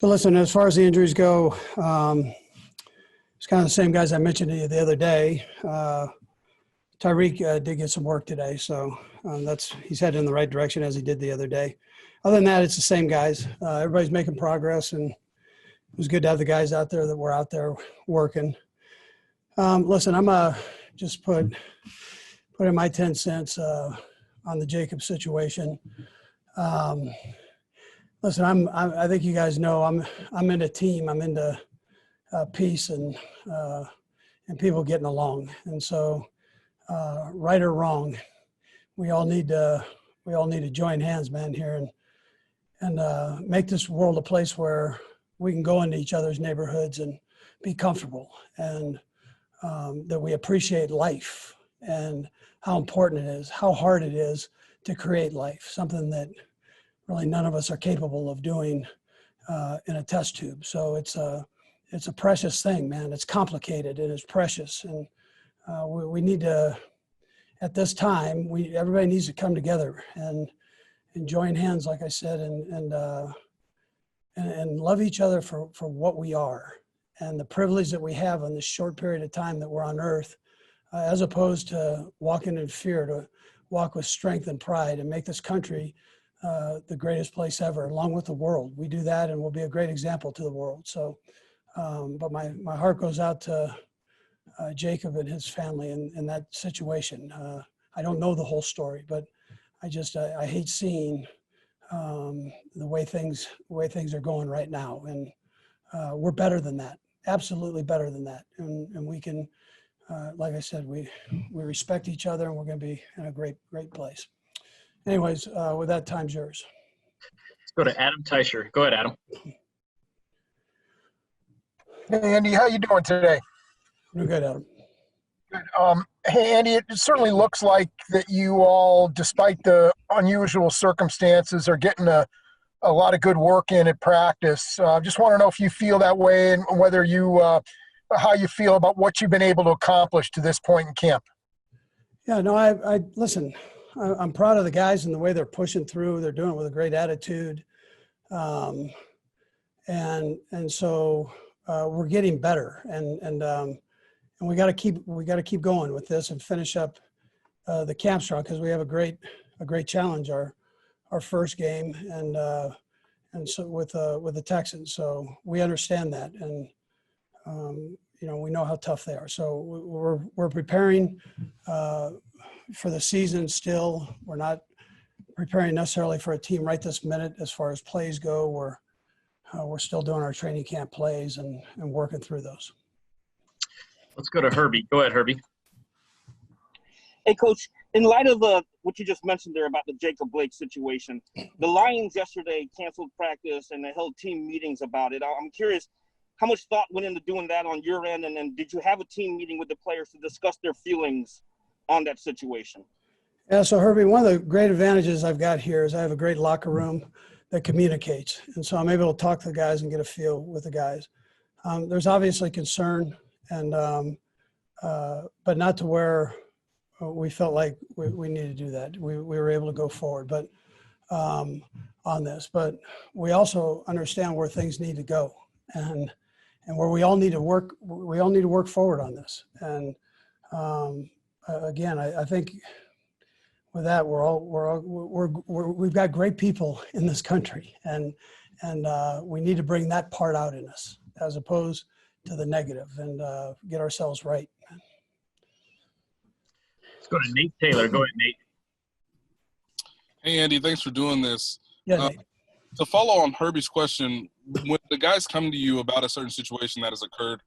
So listen, as far as the injuries go, it's kind of the same guys I mentioned to you the other day. Tyreek did get some work today, so he's headed in the right direction as he did the other day. Other than that, it's the same guys. Everybody's making progress, and it was good to have the guys out there that were out there working. Listen, I'm just put in my 10 cents on the Jacob situation. Listen, I think you guys know I'm into team. I'm into peace and people getting along. And so, right or wrong, we all need to join hands, man, here and make this world a place where we can go into each other's neighborhoods and be comfortable, and that we appreciate life and how important it is, how hard it is to create life, something that really none of us are capable of doing in a test tube. So it's a precious thing, man. It's complicated and it's precious, and we need to, at this time, everybody needs to come together and join hands, like I said, and love each other for what we are and the privilege that we have in this short period of time that we're on Earth, as opposed to walking in fear, to walk with strength and pride and make this country the greatest place ever, along with the world. We do that, and we'll be a great example to the world. So, but my heart goes out to Jacob and his family in that situation. I don't know the whole story, but I hate seeing the way things are going right now, and we're better than that. Absolutely better than that, and we can, like I said, we respect each other, and we're going to be in a great place. Anyways, with that, time's yours. Let's go to Adam Teicher. Go ahead, Adam. Hey, Andy, how you doing today? Doing good, Adam. Good. Hey, Andy, it certainly looks like that you all, despite the unusual circumstances, are getting a lot of good work in at practice. Just want to know if you feel that way, and whether how you feel about what you've been able to accomplish to this point in camp. Yeah, no, I listen. I'm proud of the guys and the way they're pushing through. They're doing it with a great attitude, and so we're getting better, and we got to keep going with this and finish up the camp strong, because we have a great challenge, our first game, and so with the Texans. So we understand that, and we know how tough they are. So we're preparing for the season still. We're not preparing necessarily for a team right this minute as far as plays go. We're still doing our training camp plays and working through those. Let's go to Herbie. Go ahead, Herbie. Hey, Coach, in light of what you just mentioned there about the Jacob Blake situation, the Lions yesterday canceled practice and they held team meetings about it. I'm curious, how much thought went into doing that on your end? And then did you have a team meeting with the players to discuss their feelings on that situation? Yeah, so Herbie, one of the great advantages I've got here is I have a great locker room that communicates. And so I'm able to talk to the guys and get a feel with the guys. There's obviously concern, and but not to where we felt like we needed to do that. We were able to go forward, but on this. But we also understand where things need to go, and where we all need to work. We all need to work forward on this. And again, I think with that, we've got great people in this country, and we need to bring that part out in us as opposed to the negative, and get ourselves right. Let's go to Nate Taylor. Go ahead, Nate. Hey, Andy, thanks for doing this. Yeah, Nate. To follow on Herbie's question, when the guys come to you about a certain situation that has occurred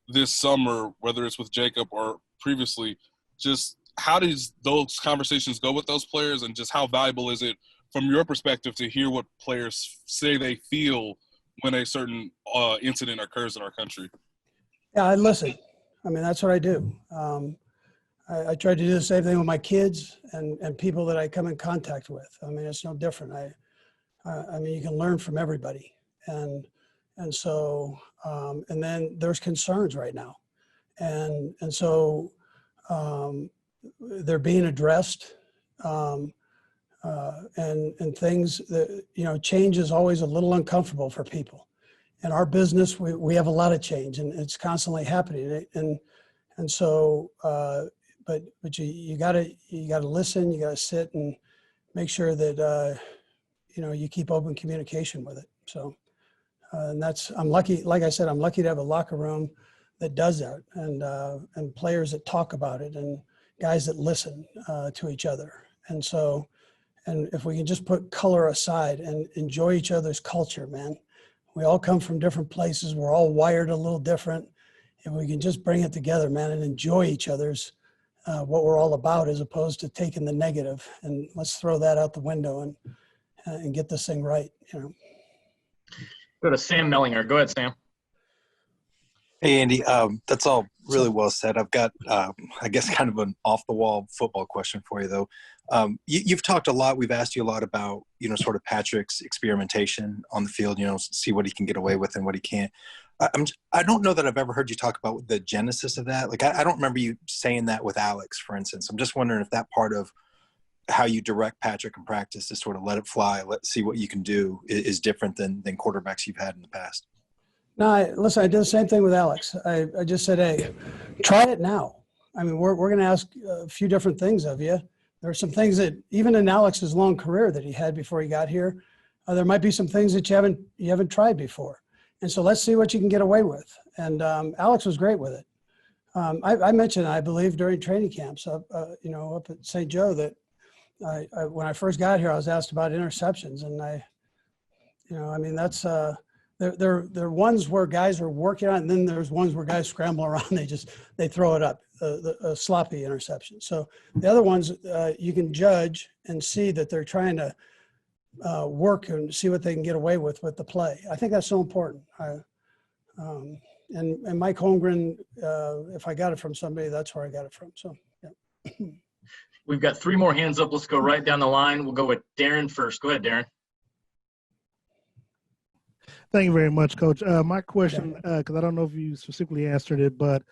this summer, whether it's with Jacob or previously, just how does those conversations go with those players, and just how valuable is it from your perspective to hear what players say they feel when a certain incident occurs in our country? Yeah, I listen. I mean, that's what I do. I try to do the same thing with my kids and people that I come in contact with. I mean, it's no different. I mean, you can learn from everybody, and so and then there's concerns right now, and so they're being addressed, and things that change is always a little uncomfortable for people, in our business, we have a lot of change, and it's constantly happening. And so, but you gotta listen. You gotta sit and make sure that you keep open communication with it. So, and I'm lucky. Like I said, I'm lucky to have a locker room that does that, and players that talk about it, and guys that listen to each other. And so, and if we can just put color aside and enjoy each other's culture, man. We all come from different places. We're all wired a little different. If we can just bring it together, man, and enjoy each other's what we're all about, as opposed to taking the negative, and let's throw that out the window and get this thing right. Go to Sam Mellinger. Go ahead, Sam. Hey, Andy. That's all really well said. I've got, I guess, kind of an off-the-wall football question for you, though. You've talked a lot. We've asked you a lot about, sort of Patrick's experimentation on the field, see what he can get away with and what he can't. I don't know that I've ever heard you talk about the genesis of that. Like, I don't remember you saying that with Alex, for instance. I'm just wondering if that part of how you direct Patrick in practice to sort of let it fly, let's see what you can do, is different than quarterbacks you've had in the past. No, listen, I did the same thing with Alex. I just said, hey, try it now. I mean, we're going to ask a few different things of you. There are some things that, even in Alex's long career that he had before he got here, there might be some things that you haven't tried before. And so let's see what you can get away with. And Alex was great with it. I mentioned, I believe, during training camps up at St. Joe, that when I first got here, I was asked about interceptions. And that's there are ones where guys are working on it, and then there's ones where guys scramble around. They throw it up, a sloppy interception. So the other ones, you can judge and see that they're trying to work and see what they can get away with the play. I think that's so important. And Mike Holmgren, if I got it from somebody, that's where I got it from. So, yeah. We've got 3 more hands up. Let's go right down the line. We'll go with Darren first. Go ahead, Darren. Thank you very much, Coach. My question, because I don't know if you specifically answered it, but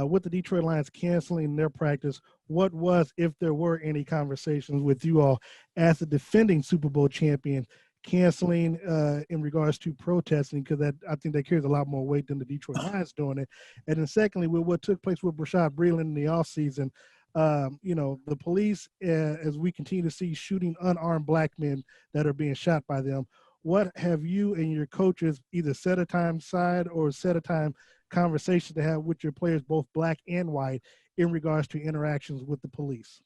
with the Detroit Lions canceling their practice, what was, if there were any conversations with you all as the defending Super Bowl champion, canceling in regards to protesting, because I think that carries a lot more weight than the Detroit Lions doing it. And then secondly, with what took place with Rashad Breeland in the offseason, the police, as we continue to see shooting unarmed black men that are being shot by them, what have you and your coaches either set a time aside or set a time conversation to have with your players, both black and white, in regards to interactions with the police?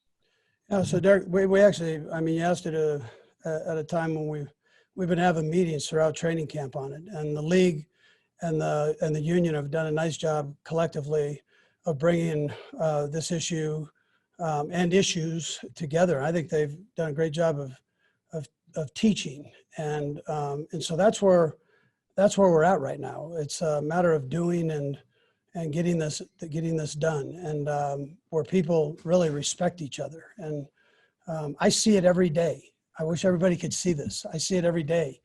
Yeah, so Derek, we actually, you asked it at a time when we've been having meetings throughout training camp on it, and the league and the union have done a nice job collectively of bringing this issue and issues together. I think they've done a great job of teaching, and so that's where we're at right now. It's a matter of doing and getting this done, and where people really respect each other. And I see it every day. I wish everybody could see this. I see it every day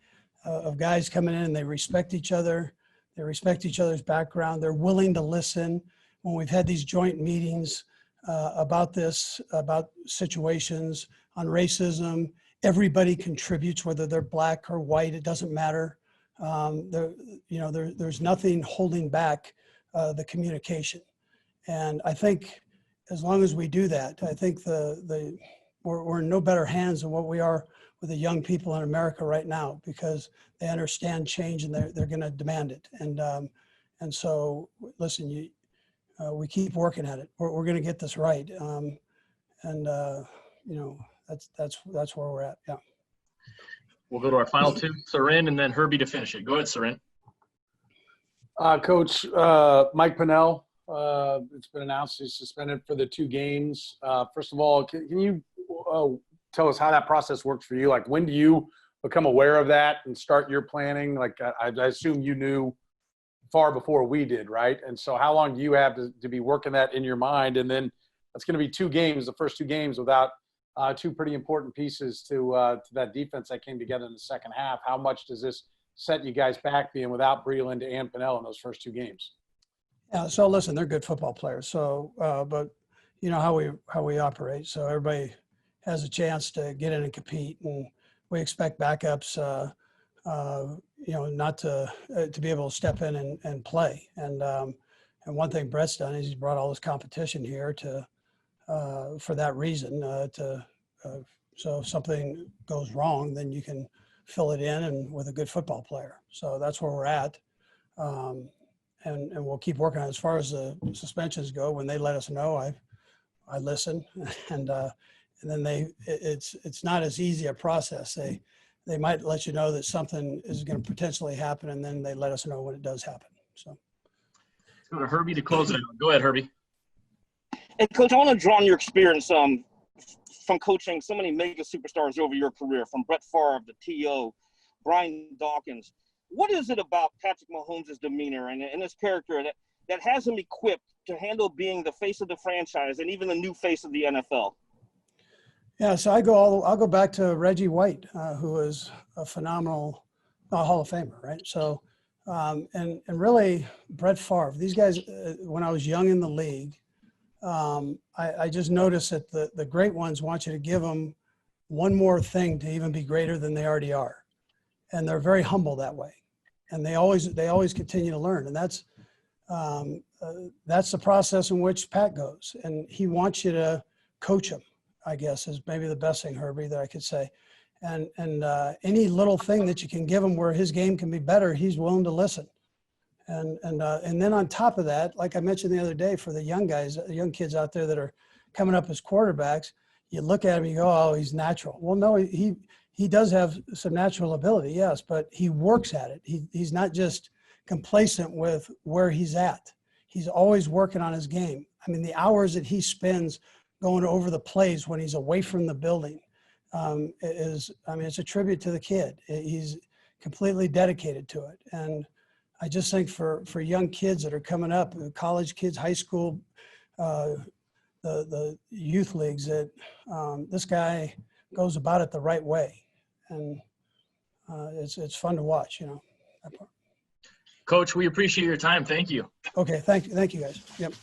of guys coming in and they respect each other. They respect each other's background. They're willing to listen. When we've had these joint meetings about situations on racism, everybody contributes, whether they're black or white, it doesn't matter. There's nothing holding back the communication. And I think as long as we do that, I think we're in no better hands than what we are with the young people in America right now, because they understand change and they're going to demand it. And so, listen, we keep working at it. We're going to get this right. That's where we're at. Yeah. We'll go to our final 2, Soren, and then Herbie to finish it. Go ahead, Soren. Coach, Mike Pennell, it's been announced he's suspended for the 2 games. First of all, can you tell us how that process works for you? Like, when do you become aware of that and start your planning? Like, I assume you knew far before we did, right? And so how long do you have to be working that in your mind? And then that's going to be 2 games, the first 2 games, without 2 pretty important pieces to that defense that came together in the second half. How much does this set you guys back, being without Breeland and Pennell in those first 2 games? Yeah. So listen, they're good football players. So, but you know how we operate. So everybody has a chance to get in and compete, and we expect backups. not to be able to step in and play. And one thing Brett's done is he's brought all this competition here for that reason, so if something goes wrong, then you can fill it in and with a good football player. So that's where we're at. And we'll keep working on it. As far as the suspensions go, when they let us know, I listen, and then it's not as easy a process. They might let you know that something is going to potentially happen, and then they let us know when it does happen. So let's go to Herbie to close it out. Go ahead, Herbie. Hey, Coach, I want to draw on your experience from coaching so many mega superstars over your career, from Brett Favre to T.O., Brian Dawkins. What is it about Patrick Mahomes' demeanor and his character that has him equipped to handle being the face of the franchise and even the new face of the NFL? Yeah, so I'll go back to Reggie White, who was a phenomenal Hall of Famer, right? So, and really Brett Favre. These guys, when I was young in the league, I just noticed that the great ones want you to give them one more thing to even be greater than they already are, and they're very humble that way, and they always continue to learn, and that's the process in which Pat goes, and he wants you to coach him, I guess, is maybe the best thing, Herbie, that I could say. And any little thing that you can give him where his game can be better, he's willing to listen. And then on top of that, like I mentioned the other day, for the young guys, young kids out there that are coming up as quarterbacks, you look at him and you go, oh, he's natural. Well, no, he does have some natural ability, yes, but he works at it. He's not just complacent with where he's at. He's always working on his game. I mean, the hours that he spends going over the plays when he's away from the building it's a tribute to the kid. He's completely dedicated to it. And I just think for young kids that are coming up, college kids, high school, the youth leagues, that this guy goes about it the right way. And it's fun to watch, that part. Coach, we appreciate your time. Thank you. Okay, thank you guys. Yep.